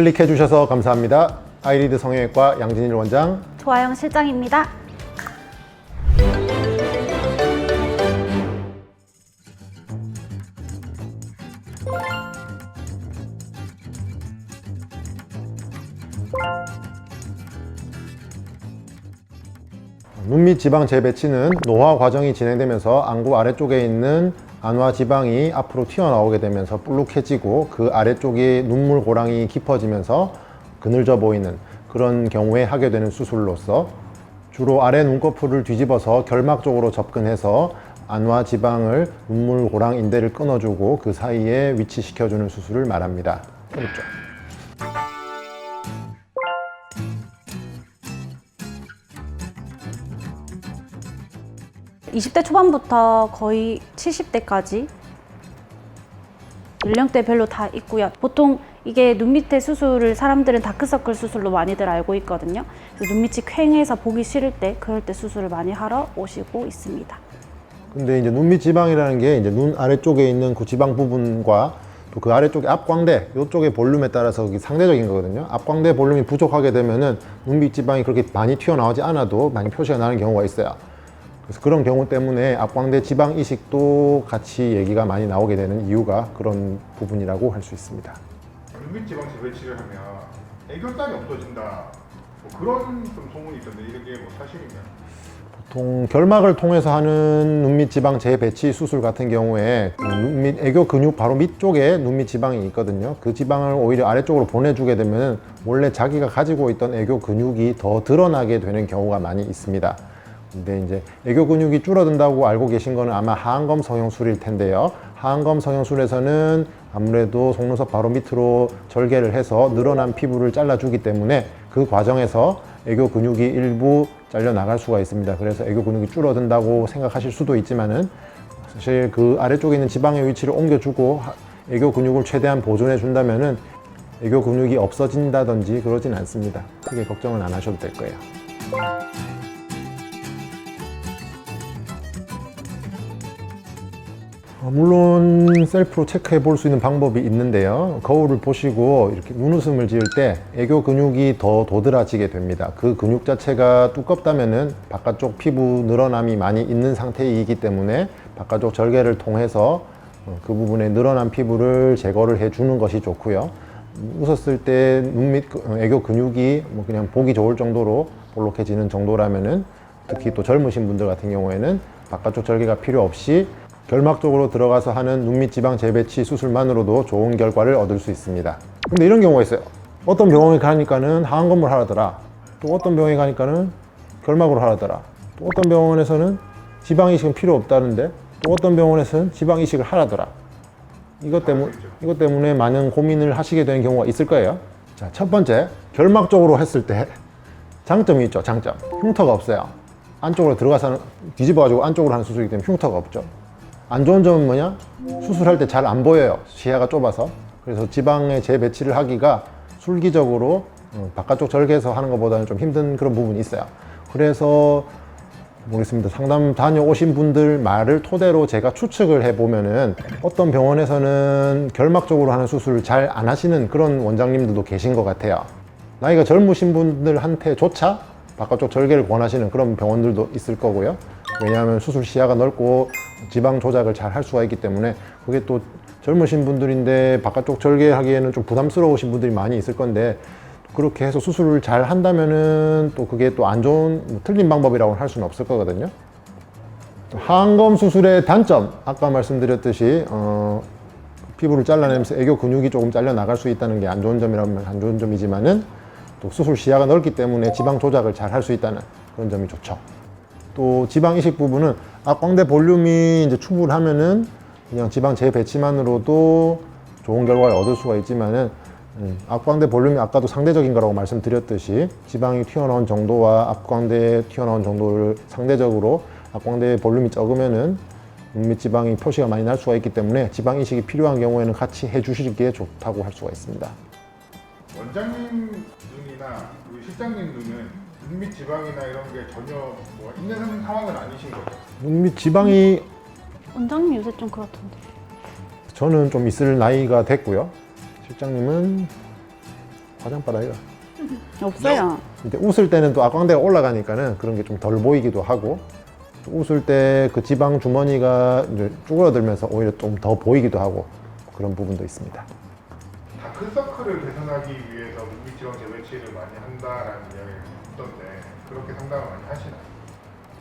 클릭해 주셔서 감사합니다. 아이리드 성형외과 양진일 원장. 조아영 실장입니다. 눈 밑 지방 재배치는 노화 과정이 진행되면서 안구 아래쪽에 있는 안화 지방이 앞으로 튀어나오게 되면서 볼록해지고 그 아래쪽이 눈물 고랑이 깊어지면서 그늘져 보이는 그런 경우에 하게 되는 수술로서 주로 아래 눈꺼풀을 뒤집어서 결막 쪽으로 접근해서 안화 지방을 눈물 고랑 인대를 끊어주고 그 사이에 위치시켜주는 수술을 말합니다. 그렇죠. 20대 초반부터 거의 70대까지 연령대별로 다 있고요. 보통 이게 눈 밑에 수술을 사람들은 다크서클 수술로 많이들 알고 있거든요. 그래서 눈 밑이 퀭해서 보기 싫을 때 그럴 때 수술을 많이 하러 오시고 있습니다. 근데 이제 눈 밑 지방이라는 게 이제 눈 아래쪽에 있는 그 지방 부분과 또 그 아래쪽에 앞광대 이쪽의 볼륨에 따라서 상대적인 거거든요. 앞광대 볼륨이 부족하게 되면은 눈 밑 지방이 그렇게 많이 튀어나오지 않아도 많이 표시가 나는 경우가 있어요. 그래서 그런 경우 때문에 앞광대 지방 이식도 같이 얘기가 많이 나오게 되는 이유가 그런 부분이라고 할 수 있습니다. 눈밑 지방 재배치를 하면 애교살이 없어진다, 뭐 그런 좀 소문이 있던데 이게 뭐 사실인가요? 보통 결막을 통해서 하는 눈밑 지방 재배치 수술 같은 경우에 눈밑 애교 근육 바로 밑쪽에 눈밑 지방이 있거든요. 그 지방을 오히려 아래쪽으로 보내주게 되면 원래 자기가 가지고 있던 애교 근육이 더 드러나게 되는 경우가 많이 있습니다. 근데 이제 애교 근육이 줄어든다고 알고 계신 거는 아마 하안검 성형술일 텐데요. 하안검 성형술에서는 아무래도 속눈썹 바로 밑으로 절개를 해서 늘어난 피부를 잘라주기 때문에 그 과정에서 애교 근육이 일부 잘려 나갈 수가 있습니다. 그래서 애교 근육이 줄어든다고 생각하실 수도 있지만은 사실 그 아래쪽에 있는 지방의 위치를 옮겨주고 애교 근육을 최대한 보존해 준다면은 애교 근육이 없어진다든지 그러진 않습니다. 크게 걱정은 안 하셔도 될 거예요. 물론 셀프로 체크해 볼 수 있는 방법이 있는데요. 거울을 보시고 이렇게 눈웃음을 지을 때 애교 근육이 더 도드라지게 됩니다. 그 근육 자체가 두껍다면은 바깥쪽 피부 늘어남이 많이 있는 상태이기 때문에 바깥쪽 절개를 통해서 그 부분에 늘어난 피부를 제거를 해 주는 것이 좋고요. 웃었을 때 눈 밑 애교 근육이 뭐 그냥 보기 좋을 정도로 볼록해지는 정도라면은 특히 또 젊으신 분들 같은 경우에는 바깥쪽 절개가 필요 없이 결막 쪽으로 들어가서 하는 눈밑 지방 재배치 수술만으로도 좋은 결과를 얻을 수 있습니다. 근데 이런 경우가 있어요. 어떤 병원에 가니까는 하안검을 하라더라. 또 어떤 병원에 가니까는 결막으로 하라더라. 또 어떤 병원에서는 지방 이식은 필요 없다는데 또 어떤 병원에서는 지방 이식을 하라더라. 이것 때문에 많은 고민을 하시게 되는 경우가 있을 거예요. 자, 첫 번째, 결막 쪽으로 했을 때 장점이 있죠. 장점. 흉터가 없어요. 안쪽으로 들어가서 뒤집어가지고 안쪽으로 하는 수술이기 때문에 흉터가 없죠. 안 좋은 점은 뭐냐? 수술할 때 잘 안 보여요. 시야가 좁아서. 그래서 지방의 재배치를 하기가 술기적으로 바깥쪽 절개해서 하는 것보다는 좀 힘든 그런 부분이 있어요. 그래서 모르겠습니다. 상담 다녀오신 분들 말을 토대로 제가 추측을 해보면은 어떤 병원에서는 결막 쪽으로 하는 수술을 잘 안 하시는 그런 원장님들도 계신 것 같아요. 나이가 젊으신 분들한테조차 바깥쪽 절개를 권하시는 그런 병원들도 있을 거고요. 왜냐하면 수술 시야가 넓고 지방 조작을 잘 할 수가 있기 때문에 그게 또 젊으신 분들인데 바깥쪽 절개하기에는 좀 부담스러우신 분들이 많이 있을 건데 그렇게 해서 수술을 잘 한다면은 또 그게 또 안 좋은 틀린 방법이라고 할 수는 없을 거거든요. 하안검 수술의 단점, 아까 말씀드렸듯이 피부를 잘라내면서 애교 근육이 조금 잘려 나갈 수 있다는 게 안 좋은 점이라면 안 좋은 점이지만은 또 수술 시야가 넓기 때문에 지방 조작을 잘 할 수 있다는 그런 점이 좋죠. 또 지방 이식 부분은 앞광대 볼륨이 이제 충분하면은 그냥 지방 재배치만으로도 좋은 결과를 얻을 수가 있지만은 앞광대 볼륨이 아까도 상대적인 거라고 말씀드렸듯이 지방이 튀어나온 정도와 앞광대에 튀어나온 정도를 상대적으로 앞광대 볼륨이 적으면은 눈밑 지방이 표시가 많이 날 수가 있기 때문에 지방 이식이 필요한 경우에는 같이 해주실 게 좋다고 할 수가 있습니다. 원장님 눈이나 우리 실장님 눈은 눈밑 지방이나 이런 게 전혀 뭐 있는 상황은 아니신 거죠? 눈밑 지방이 원장님 요새 좀 그렇던데. 저는 좀 있을 나이가 됐고요. 실장님은 화장 빨아요. 없어요. 근데 웃을 때는 또 악광대가 올라가니까는 그런 게 좀 덜 보이기도 하고, 또 웃을 때 그 지방 주머니가 이제 쭈그러들면서 오히려 좀 더 보이기도 하고 그런 부분도 있습니다. 다크서클을 개선하기 위해서 눈밑 지방 재배치를 많이 한다라는 이야기가 있던데 그렇게 상담을 많이 하시나요?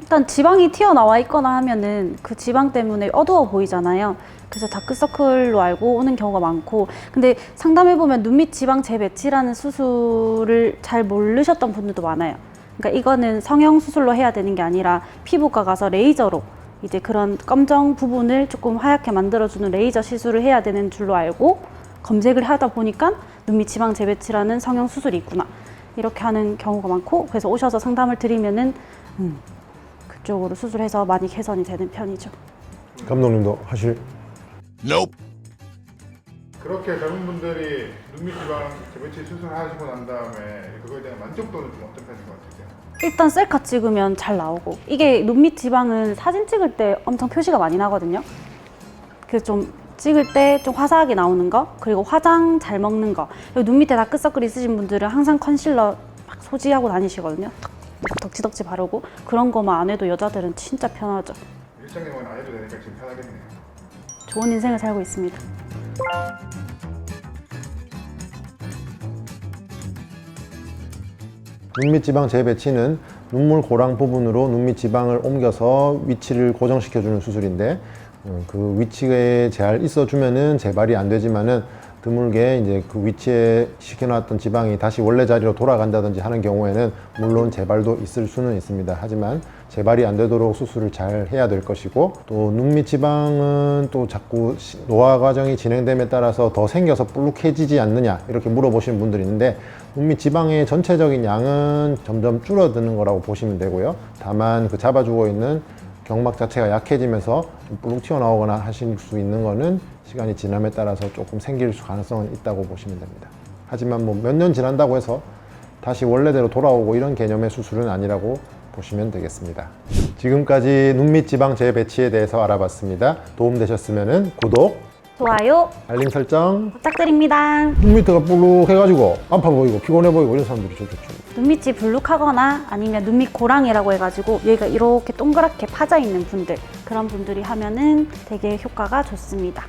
일단 지방이 튀어나와 있거나 하면은 그 지방 때문에 어두워 보이잖아요. 그래서 다크서클로 알고 오는 경우가 많고, 근데 상담해보면 눈밑 지방 재배치라는 수술을 잘 모르셨던 분들도 많아요. 그러니까 이거는 성형 수술로 해야 되는 게 아니라 피부과 가서 레이저로 이제 그런 검정 부분을 조금 하얗게 만들어주는 레이저 시술을 해야 되는 줄로 알고 검색을 하다 보니까 눈밑 지방 재배치라는 성형 수술이 있구나, 이렇게 하는 경우가 많고, 그래서 오셔서 상담을 드리면은 그쪽으로 수술해서 많이 개선이 되는 편이죠. 감독님도 하실? 그렇게 젊은 분들이 눈밑 지방 재배치 수술하시고 난 다음에 그거에 대한 만족도는 좀 어떤 편인 것 같으세요? 일단 셀카 찍으면 잘 나오고, 이게 눈밑 지방은 사진 찍을 때 엄청 표시가 많이 나거든요. 그래서 좀 찍을 때 좀 화사하게 나오는 거, 그리고 화장 잘 먹는 거. 그리고 눈 밑에 다크서클 있으신 분들은 항상 컨실러 막 소지하고 다니시거든요. 덕지덕지 바르고, 그런 거만 안 해도 여자들은 진짜 편하죠. 일장님은 안 해도 되니까 지금 편하겠네요. 좋은 인생을 살고 있습니다. 눈밑 지방 재배치는 눈물 고랑 부분으로 눈밑 지방을 옮겨서 위치를 고정시켜주는 수술인데, 그 위치에 잘 있어주면은 재발이 안 되지만은 드물게 이제 그 위치에 시켜놨던 지방이 다시 원래 자리로 돌아간다든지 하는 경우에는 물론 재발도 있을 수는 있습니다. 하지만 재발이 안 되도록 수술을 잘 해야 될 것이고, 또 눈밑 지방은 또 자꾸 노화 과정이 진행됨에 따라서 더 생겨서 볼록해지지 않느냐 이렇게 물어보시는 분들이 있는데, 눈밑 지방의 전체적인 양은 점점 줄어드는 거라고 보시면 되고요. 다만 그 잡아주고 있는 경막 자체가 약해지면서 좀 볼록 튀어나오거나 하실 수 있는 거는 시간이 지남에 따라서 조금 생길 가능성은 있다고 보시면 됩니다. 하지만 뭐 몇 년 지난다고 해서 다시 원래대로 돌아오고 이런 개념의 수술은 아니라고 보시면 되겠습니다. 지금까지 눈밑 지방 재배치에 대해서 알아봤습니다. 도움되셨으면 구독, 좋아요 알림 설정. 부탁드립니다. 눈 밑에가 볼록해가지고 아파 보이고 피곤해 보이고 이런 사람들이 제일 좋죠. 눈밑이 불룩하거나 아니면 눈밑 고랑이라고 해가지고 여기가 이렇게 동그랗게 파져 있는 분들, 그런 분들이 하면은 되게 효과가 좋습니다.